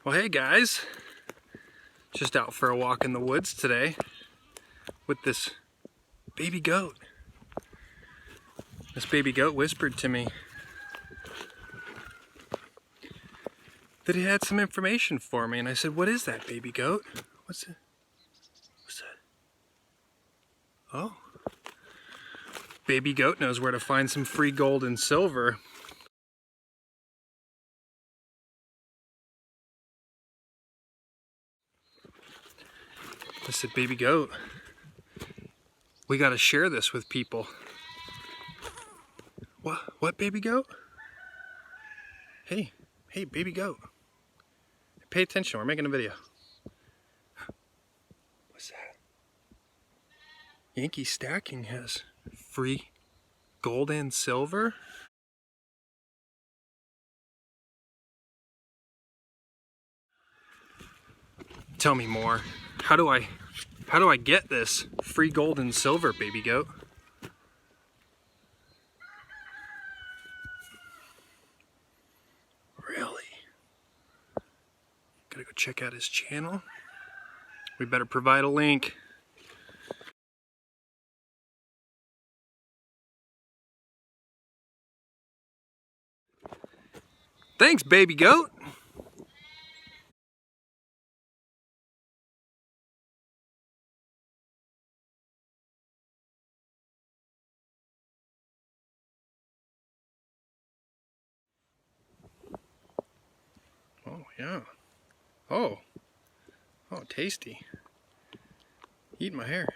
Well, hey guys, just out for a walk in the woods today with this baby goat. This baby goat whispered to me that he had some information for me, and I said, "What is that, baby goat? What's it? What's that?" Oh, baby goat knows where to find some free gold and silver. I said, "Baby goat, we got to share this with people." What, baby goat? Hey, baby goat. Pay attention, we're making a video. What's that? Yankee Stacking has free gold and silver? Tell me more. How do I get this free gold and silver, baby goat? Really? Gotta go check out his channel. We better provide a link. Thanks, baby goat. Oh, yeah. Oh, tasty. Eat my hair.